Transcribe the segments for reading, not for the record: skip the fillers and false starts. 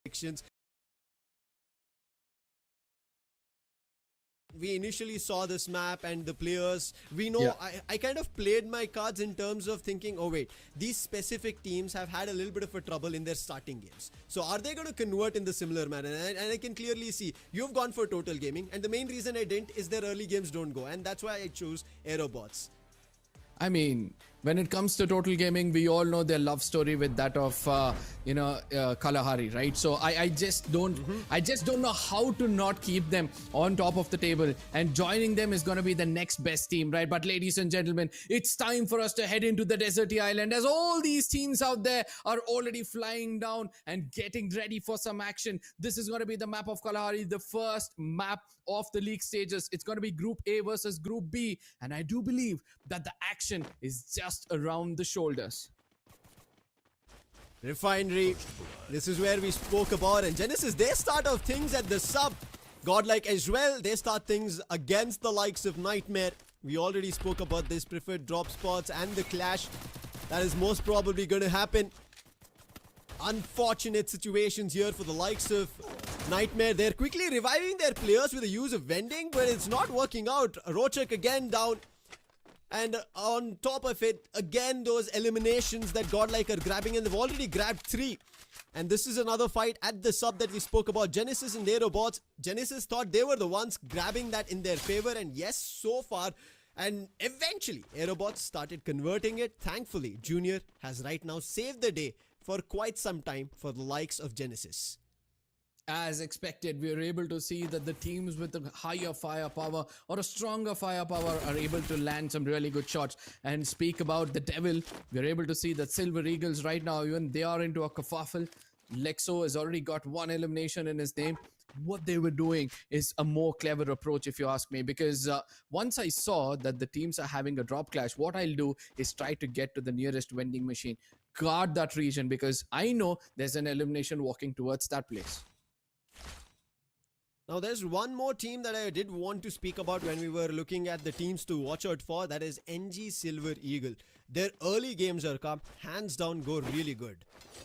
predictions. We initially saw this map and the players. We know Yeah. I kind of played my cards in terms of thinking, oh wait, these specific teams have had a little bit of a trouble in their starting games. So are they going to convert in the similar manner? And I can clearly see you've gone for Total Gaming, and the main reason I didn't is their early games don't go, and that's why I chose Aerobots. I mean, when it comes to Total Gaming, we all know their love story with that of Kalahari, right? So I just don't know how to not keep them on top of the table, and joining them is going to be the next best team, right? But ladies and gentlemen, it's time for us to head into the deserty island, as all these teams out there are already flying down and getting ready for some action. This is going to be the map of Kalahari, the first map of the league stages. It's going to be Group A versus Group B, and I do believe that the action is just around the shoulders. Refinery, this is where we spoke about, and Genesis, they start off things at the sub. Godlike as well, they start things against the likes of Nightmare. We already spoke about this preferred drop spots and the clash that is most probably going to happen. Unfortunate situations here for the likes of Nightmare. They're quickly reviving their players with the use of vending, but it's not working out. Rochek again down. And on top of it, again, those eliminations that Godlike are grabbing, and they've already grabbed 3. And this is another fight at the sub that we spoke about. Genesis and their robots. Genesis thought they were the ones grabbing that in their favor. And yes, so far. And eventually, Aerobots started converting it. Thankfully, Junior has right now saved the day for quite some time for the likes of Genesis. As expected, we are able to see that the teams with a higher firepower or a stronger firepower are able to land some really good shots. And speak about the Devil, we are able to see that Silver Eagles right now, even they are into a kerfuffle. Lexo has already got 1 elimination in his name. What they were doing is a more clever approach, if you ask me, because once I saw that the teams are having a drop clash, what I'll do is try to get to the nearest vending machine, guard that region, because I know there's an elimination walking towards that place. Now, there's one more team that I did want to speak about when we were looking at the teams to watch out for. That is NG Silver Eagle. Their early games, Arka, hands down, go really good.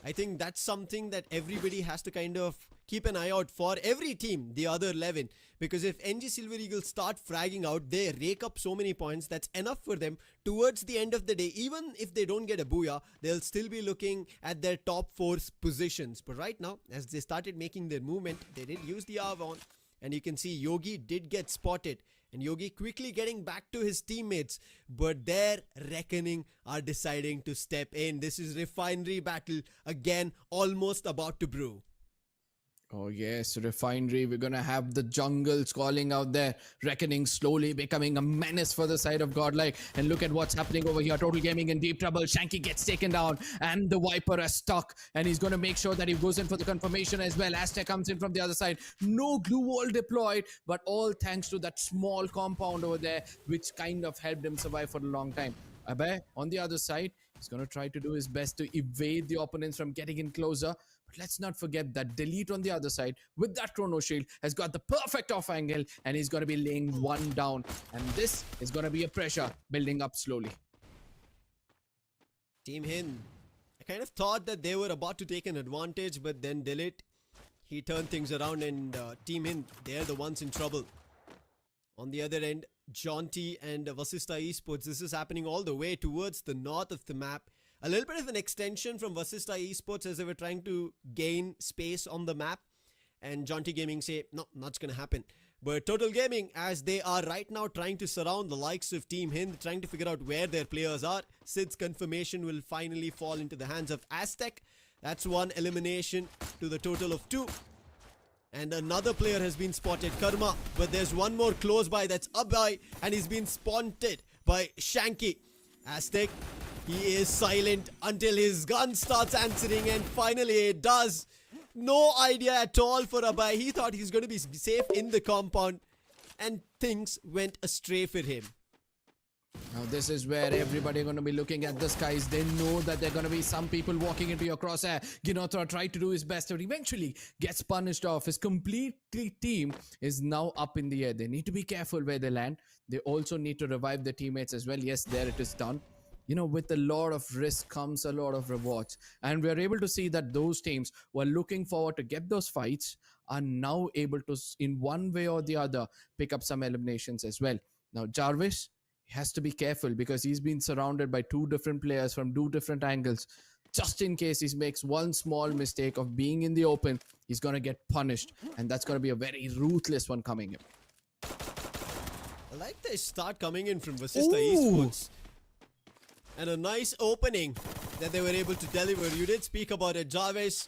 I think that's something that everybody has to kind of keep an eye out for. Every team, the other 11. Because if NG Silver Eagles start fragging out, they rake up so many points. That's enough for them towards the end of the day. Even if they don't get a booyah, they'll still be looking at their top 4 positions. But right now, as they started making their movement, they did use the Avon. And you can see Yogi did get spotted. And Yogi quickly getting back to his teammates. But their reckoning are deciding to step in. This is Refinery battle again, almost about to brew. Oh yes, Refinery. We're gonna have the jungles calling out there. Reckoning slowly becoming a menace for the side of Godlike. And look at what's happening over here. Total Gaming in deep trouble. Shanky gets taken down. And the Viper is stuck. And he's gonna make sure that he goes in for the confirmation as well. Aztec comes in from the other side. No glue wall deployed. But all thanks to that small compound over there, which kind of helped him survive for a long time. Abe, on the other side, he's gonna try to do his best to evade the opponents from getting in closer. But let's not forget that Delete on the other side with that Chrono Shield has got the perfect off angle, and he's going to be laying 1 down. And this is going to be a pressure building up slowly. Team Hind, I kind of thought that they were about to take an advantage, but then Delete, he turned things around, and Team Hind, they're the ones in trouble. On the other end, Jaunty and Vasista Esports, this is happening all the way towards the north of the map. A little bit of an extension from Vasista Esports as they were trying to gain space on the map. And Jaunty Gaming say, no, not going to happen. But Total Gaming, as they are right now trying to surround the likes of Team Hind, trying to figure out where their players are. Sid's confirmation will finally fall into the hands of Aztec. That's 1 elimination to the total of 2. And another player has been spotted, Karma. But there's one more close by, that's Abai. And he's been spotted by Shanky. Aztec, he is silent until his gun starts answering, and finally it does. No idea at all for Abai. He thought he's going to be safe in the compound, and things went astray for him. Now this is where everybody going to be looking at the skies. They know that there are going to be some people walking into your crosshair. Ginothra tried to do his best, but eventually gets punished off. His complete team is now up in the air. They need to be careful where they land. They also need to revive their teammates as well. Yes, there it is done. with a lot of risk comes a lot of rewards. And we are able to see that those teams who are looking forward to get those fights are now able to, in one way or the other, pick up some eliminations as well. Now, Jarvis has to be careful because he's been surrounded by two different players from two different angles. Just in case he makes one small mistake of being in the open, he's going to get punished. And that's going to be a very ruthless one coming in. I like the start coming in from Vasista Ooh. Esports. And a nice opening that they were able to deliver. You did speak about it, Jarvis.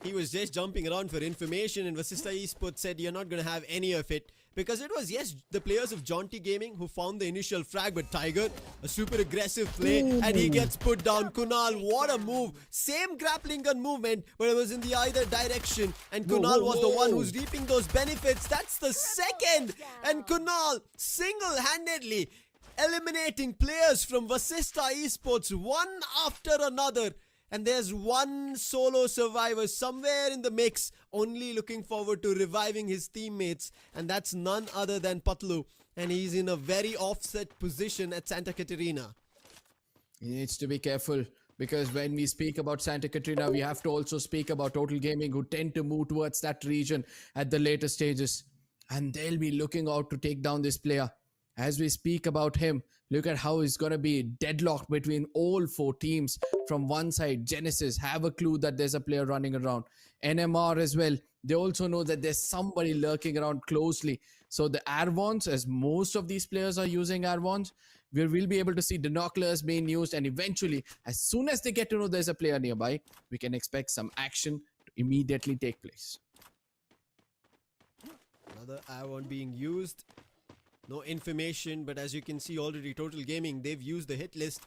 He was just jumping around for information, and Vasista Esports said you're not going to have any of it. Because it was, yes, the players of Jaunty Gaming who found the initial frag, but Tiger, a super aggressive play, and he gets put down. Kunal, what a move. Same grappling gun movement, but it was in the either direction, and Kunal was the one who's reaping those benefits. That's the second, and Kunal single-handedly eliminating players from Vasista Esports one after another. And there's one solo survivor somewhere in the mix, only looking forward to reviving his teammates. And that's none other than Patlu. And he's in a very offset position at Santa Catarina. He needs to be careful because when we speak about Santa Catarina, we have to also speak about Total Gaming, who tend to move towards that region at the later stages. And they'll be looking out to take down this player. As we speak about him, look at how he's going to be deadlocked between all four teams. From one side, Genesis have a clue that there's a player running around. NMR as well. They also know that there's somebody lurking around closely. So the Arvons, as most of these players are using Arvons, we will be able to see binoculars being used. And eventually, as soon as they get to know there's a player nearby, we can expect some action to immediately take place. Another Avon being used. No information, but as you can see already, Total Gaming, they've used the hit list.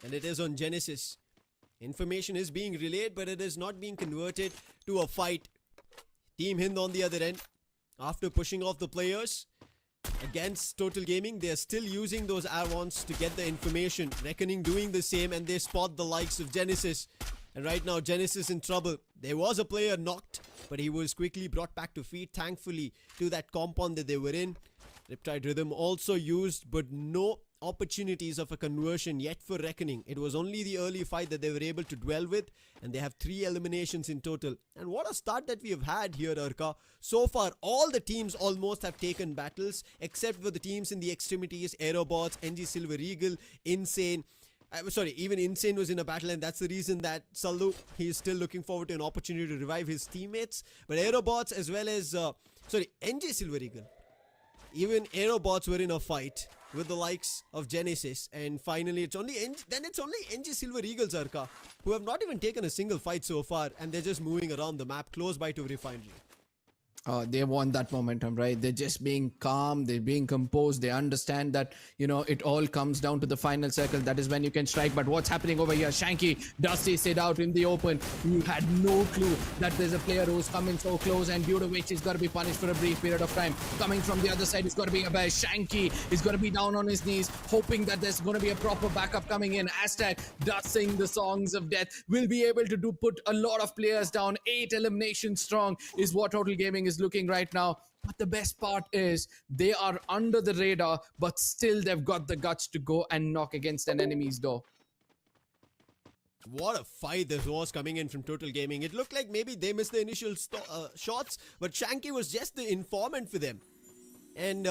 And it is on Genesis. Information is being relayed, but it is not being converted to a fight. Team Hind on the other end, after pushing off the players against Total Gaming, they are still using those Avons to get the information. Reckoning doing the same, and they spot the likes of Genesis. And right now, Genesis in trouble. There was a player knocked, but he was quickly brought back to feet, thankfully, to that compound that they were in. Riptide Rhythm also used, but no opportunities of a conversion yet for Reckoning. It was only the early fight that they were able to dwell with, and they have 3 eliminations in total. And what a start that we have had here, Arka. So far, all the teams almost have taken battles, except for the teams in the extremities, Aerobots, NG Silver Eagle, Insane. Even Insane was in a battle, and that's the reason that Sallu, he is still looking forward to an opportunity to revive his teammates. But Aerobots as well as, NG Silver Eagle. Even Aerobots were in a fight with the likes of Genesis, and finally it's only NG Silver Eagles, Arka, who have not even taken a single fight so far, and they're just moving around the map close by to Refinery. They want that momentum, right? They're just being calm, they're being composed, they understand that, it all comes down to the final circle. That is when you can strike. But what's happening over here? Shanky does chase it out in the open. You had no clue that there's a player who's coming so close, and due to which he's got to be punished for a brief period of time. Coming from the other side is going to be a bear. Shanky is going to be down on his knees, hoping that there's going to be a proper backup coming in. Aztec does sing the songs of death. Will be able to put a lot of players down. 8 eliminations strong is what Total Gaming is looking right now. But the best part is they are under the radar, but still they've got the guts to go and knock against an enemy's door. What a fight this was coming in from Total Gaming. It looked like maybe they missed the initial shots, but Shanky was just the informant for them. And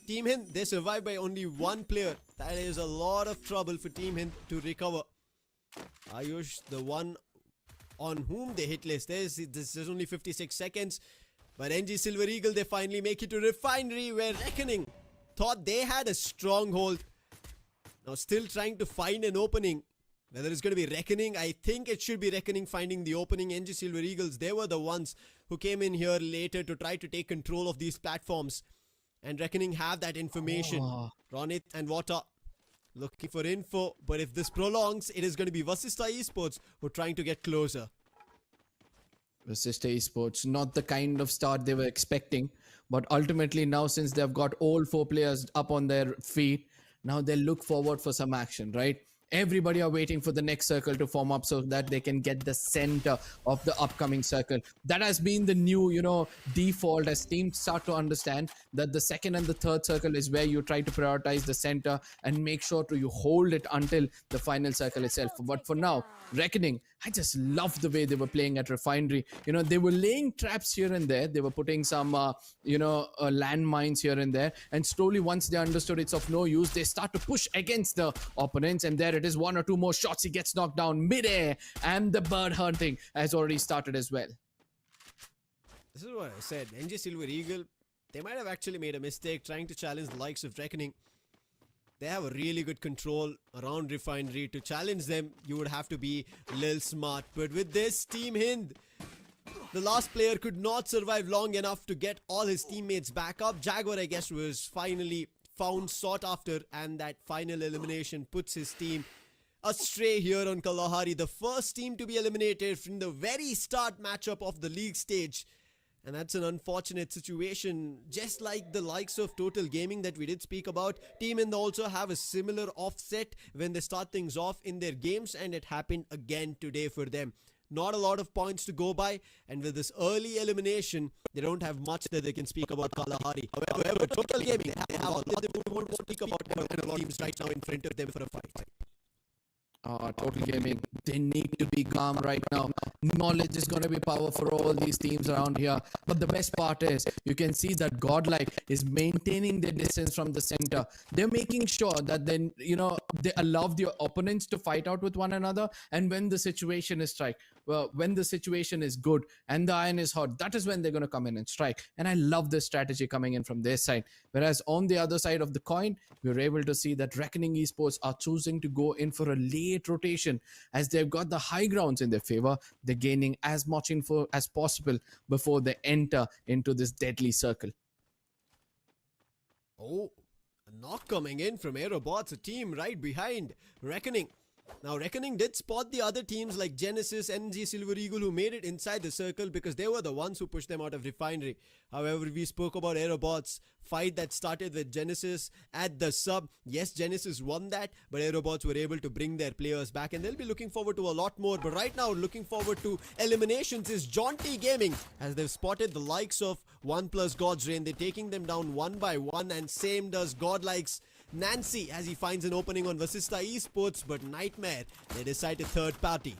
Team Hind, they survived by only 1 player. That is a lot of trouble for Team Hind to recover. Ayush, the one on whom they hit list. There's only 56 seconds. But NG Silver Eagle, they finally make it to Refinery, where Reckoning thought they had a stronghold. Now still trying to find an opening. Whether it's going to be Reckoning, I think it should be Reckoning finding the opening. NG Silver Eagles, they were the ones who came in here later to try to take control of these platforms. And Reckoning have that information. Ronit and Wata looking for info. But if this prolongs, it is going to be Vasista Esports who are trying to get closer. Vasista Esports, not the kind of start they were expecting, but ultimately now, since they've got all 4 players up on their feet, now they look forward for some action, right? Everybody are waiting for the next circle to form up so that they can get the center of the upcoming circle. That has been the new, default as teams start to understand that the second and the third circle is where you try to prioritize the center and make sure to you hold it until the final circle itself. But for now, Reckoning, I just love the way they were playing at Refinery. They were laying traps here and there. They were putting some, landmines here and there. And slowly, once they understood it's of no use, they start to push against the opponents. And there it is, one or two more shots. He gets knocked down midair. And the bird hunting has already started as well. This is what I said. NG Silver Eagle, they might have actually made a mistake trying to challenge the likes of Reckoning. They have a really good control around Refinery. To challenge them, you would have to be a little smart. But with this, Team Hind, the last player could not survive long enough to get all his teammates back up. Jaguar, I guess, was finally found, sought after, and that final elimination puts his team astray here on Kalahari. The first team to be eliminated from the very start matchup of the league stage. And that's an unfortunate situation, just like the likes of Total Gaming that we did speak about. Team Hind also have a similar offset when they start things off in their games, and it happened again today for them. Not a lot of points to go by, and with this early elimination, they don't have much that they can speak about Kalahari. However, Total Gaming, they have a lot they want to speak about, and a lot of teams right now in front of them for a fight. Total Gaming, they need to be calm right now. Knowledge is going to be power for all these teams around here. But the best part is, you can see that Godlike is maintaining their distance from the center. They're making sure that they allow the opponents to fight out with one another. And when the situation is when the situation is good and the iron is hot, that is when they're going to come in and strike. And I love this strategy coming in from their side. Whereas on the other side of the coin, we're able to see that Reckoning Esports are choosing to go in for a late rotation as they've got the high grounds in their favor. They're gaining as much info as possible before they enter into this deadly circle. Oh, a knock coming in from Aerobots, a team right behind Reckoning. Now, Reckoning did spot the other teams like Genesis, NG Silver Eagle, who made it inside the circle because they were the ones who pushed them out of Refinery. However, we spoke about Aerobots' fight that started with Genesis at the sub. Yes, Genesis won that, but Aerobots were able to bring their players back, and they'll be looking forward to a lot more. But right now, looking forward to eliminations is Jaunty Gaming, as they've spotted the likes of 1+ God's Reign. They're taking them down one by one, and same does Godlike's Nancy as he finds an opening on Vasista Esports, but Nightmare, they decide to third party.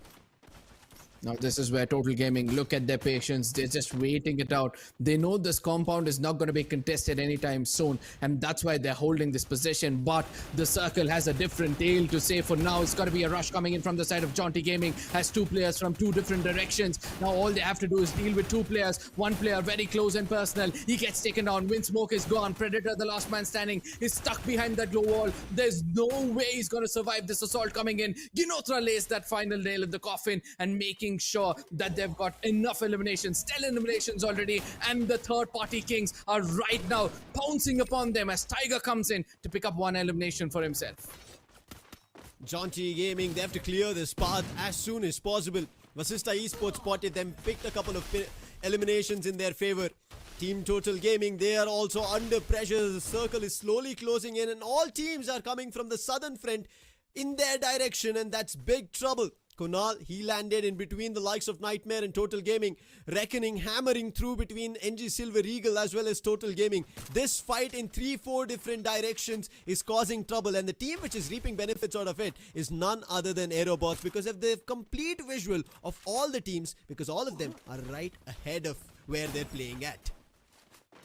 Now this is where Total Gaming, look at their patience. They're just waiting it out. They know this compound is not going to be contested anytime soon, and that's why they're holding this position. But the circle has a different tale to say. For now, it's got to be a rush coming in from the side of Jaunty Gaming. Has two players from two different directions. Now all they have to do is deal with two players. One player very close and personal. He gets taken down. Windsmoke is gone. Predator, the last man standing, is stuck behind that low wall. There's no way he's going to survive this assault coming in. Ginotra lays that final nail in the coffin and making sure that they've got enough eliminations, 10 eliminations already, and the third party kings are right now pouncing upon them as Tiger comes in to pick up one elimination for himself. Jaunty Gaming, they have to clear this path as soon as possible. Vasista Esports spotted them, picked a couple of eliminations in their favor. Team Total Gaming, they are also under pressure. The circle is slowly closing in, and all teams are coming from the southern front in their direction, and that's big trouble. Kunal, he landed in between the likes of Nightmare and Total Gaming. Reckoning hammering through between NG Silver Eagle as well as Total Gaming. This fight in 3-4 different directions is causing trouble, and the team which is reaping benefits out of it is none other than Aerobots, because if they have complete visual of all the teams, because all of them are right ahead of where they're playing at.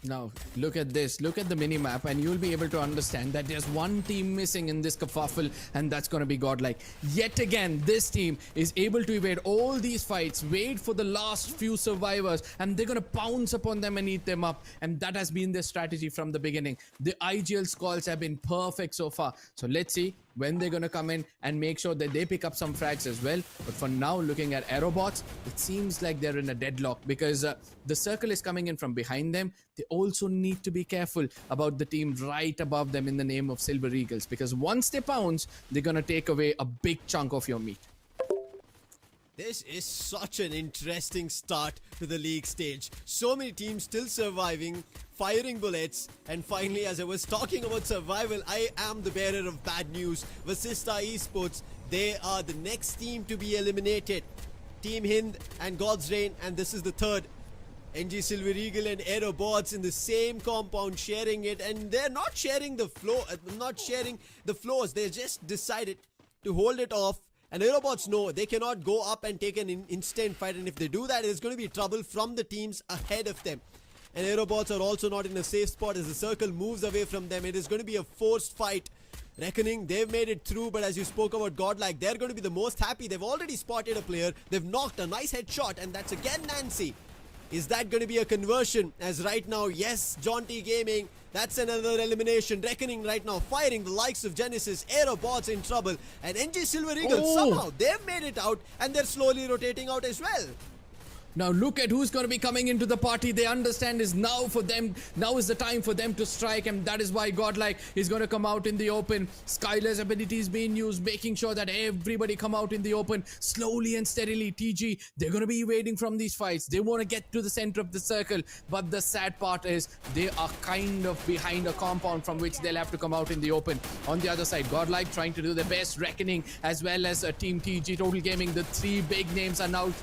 Now, look at this. Look at the mini-map, and you'll be able to understand that there's one team missing in this kerfuffle, and that's going to be Godlike. Yet again, this team is able to evade all these fights, wait for the last few survivors, and they're going to pounce upon them and eat them up. And that has been their strategy from the beginning. The IGL calls have been perfect so far. So let's see when they're going to come in and make sure that they pick up some frags as well. But for now, looking at Aerobots, it seems like they're in a deadlock because the circle is coming in from behind them. They also need to be careful about the team right above them in the name of Silver Eagles, because once they pounce, they're going to take away a big chunk of your meat. This is such an interesting start to the league stage. So many teams still surviving, firing bullets, and finally, as I was talking about survival, I am the bearer of bad news. Vasista Esports, They are the next team to be eliminated. Team Hind and God's Reign, and this is the third. NG Silver Eagle and Aerobots in the same compound sharing it, and they're not sharing the floors. They just decided to hold it off. And Aerobots know they cannot go up and take an instant fight, and if they do that, there's going to be trouble from the teams ahead of them. And Aerobots are also not in a safe spot as the circle moves away from them. It is going to be a forced fight. Reckoning, they've made it through, but as you spoke about Godlike, they're going to be the most happy. They've already spotted a player. They've knocked a nice headshot, and that's again Nancy. Is that going to be a conversion? As right now, yes, Jaunty Gaming, that's another elimination. Reckoning right now firing the likes of Genesis. Aerobots in trouble, and NG Silver Eagle, somehow they've made it out, and they're slowly rotating out as well. Now look at who's going to be coming into the party. They understand is now for them. Now is the time for them to strike, and that is why Godlike is going to come out in the open. Skylar's abilities being used, making sure that everybody come out in the open slowly and steadily. TG, they're going to be evading from these fights. They want to get to the center of the circle, but the sad part is they are kind of behind a compound from which they'll have to come out in the open. On the other side, Godlike trying to do their best. Reckoning as well as Team TG, Total Gaming. The three big names are now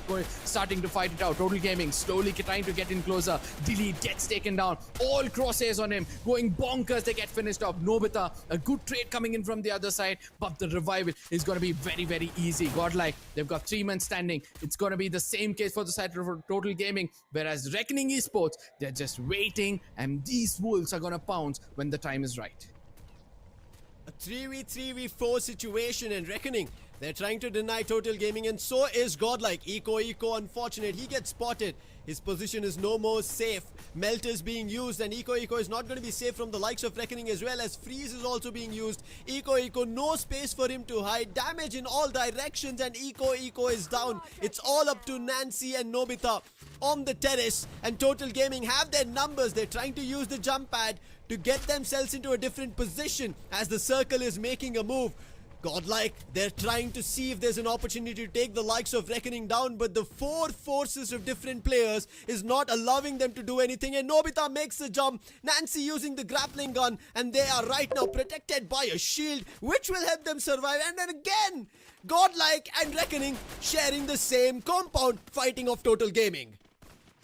starting to fight it out. Total Gaming slowly trying to get in closer. Delete gets taken down. All crosshairs on him. Going bonkers. They get finished off. Nobita, a good trade coming in from the other side, but the revival is going to be very, very easy. Godlike, they've got 3 men standing. It's going to be the same case for the side of Total Gaming, whereas Reckoning Esports, they're just waiting, and these wolves are going to pounce when the time is right. A 3v4 situation, and Reckoning, they're trying to deny Total Gaming, and so is Godlike. Eco, unfortunate. He gets spotted. His position is no more safe. Melt is being used, and Eco is not going to be safe from the likes of Reckoning, as well as Freeze is also being used. Eco, no space for him to hide. Damage in all directions, and Eco is down. It's all up to Nancy and Nobita on the terrace, and Total Gaming have their numbers. They're trying to use the jump pad to get themselves into a different position as the circle is making a move. Godlike, they're trying to see if there's an opportunity to take the likes of Reckoning down, but the 4 forces of different players is not allowing them to do anything, and Nobita makes the jump. Nancy using the grappling gun, and they are right now protected by a shield, which will help them survive. And then again, Godlike and Reckoning sharing the same compound, fighting off Total Gaming.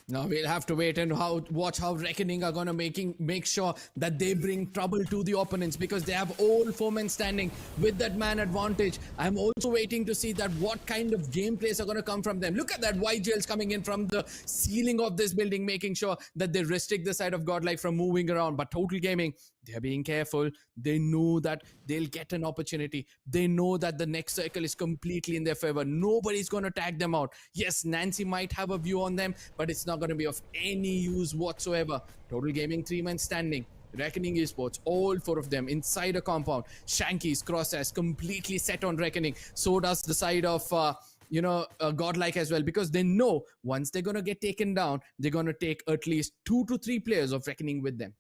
Now we'll have to wait and watch how Reckoning are gonna make sure that they bring trouble to the opponents, because they have all 4 men standing with that man advantage. I'm also waiting to see that what kind of gameplays are gonna come from them. Look at that YGLs coming in from the ceiling of this building, making sure that they restrict the side of Godlike from moving around. But Total Gaming, they're being careful. They know that they'll get an opportunity. They know that the next circle is completely in their favor. Nobody's going to tag them out. Yes, Nancy might have a view on them, but it's not going to be of any use whatsoever. Total Gaming, 3 men standing. Reckoning Esports, all 4 of them inside a compound. Shanky's crosshairs completely set on Reckoning. So does the side of Godlike as well, because they know once they're going to get taken down, they're going to take at least 2 to 3 players of Reckoning with them.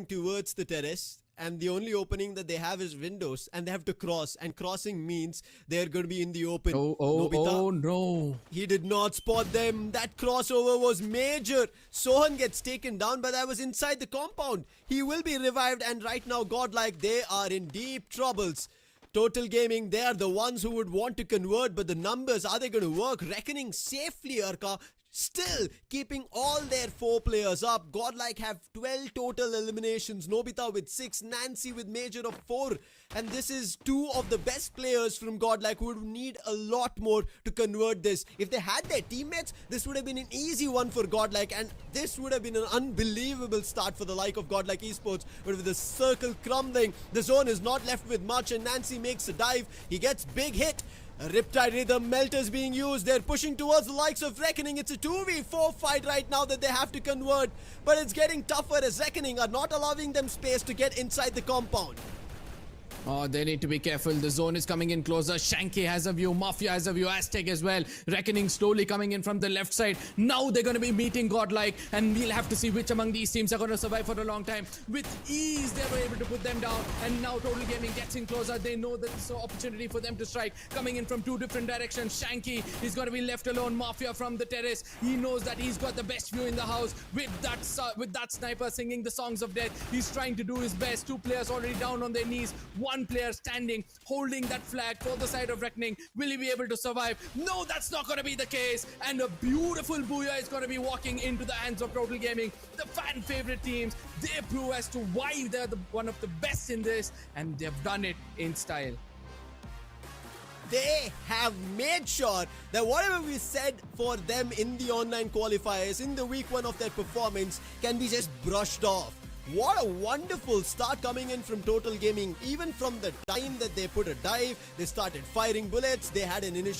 Towards the terrace, and the only opening that they have is windows, and they have to cross, and crossing means they're going to be in the open. Oh no, he did not spot them. That crossover was major. Sohan gets taken down, but that was inside the compound. He will be revived, and right now Godlike, they are in deep troubles. Total Gaming, they are the ones who would want to convert, but the numbers, are they going to work? Reckoning safely, Arka, still keeping all their 4 players up. Godlike have 12 total eliminations. Nobita with 6, Nancy with major of 4. And this is 2 of the best players from Godlike who would need a lot more to convert this. If they had their teammates, this would have been an easy one for Godlike, and this would have been an unbelievable start for the like of Godlike Esports. But with the circle crumbling, the zone is not left with much, and Nancy makes a dive. He gets big hit. A Riptide Rhythm Melters being used. They're pushing towards the likes of Reckoning. It's a 2v4 fight right now that they have to convert. But it's getting tougher as Reckoning are not allowing them space to get inside the compound. Oh, they need to be careful. The zone is coming in closer. Shanky has a view. Mafia has a view. Aztec as well. Reckoning slowly coming in from the left side. Now they're going to be meeting Godlike, and we'll have to see which among these teams are going to survive for a long time. With ease, they were able to put them down, and now Total Gaming gets in closer. They know that it's an opportunity for them to strike. Coming in from 2 different directions. Shanky is going to be left alone. Mafia from the terrace. He knows that he's got the best view in the house. With that sniper singing the songs of death, he's trying to do his best. 2 players already down on their knees. 1 one player standing, holding that flag for the side of Reckoning. Will he be able to survive? No, that's not going to be the case. And a beautiful Booyah is going to be walking into the hands of Total Gaming. The fan favorite teams, they prove as to why they're one of the best in this, and they've done it in style. They have made sure that whatever we said for them in the online qualifiers in the week 1 of their performance can be just brushed off. What a wonderful start coming in from Total Gaming. Even from the time that they put a dive, they started firing bullets, they had an initial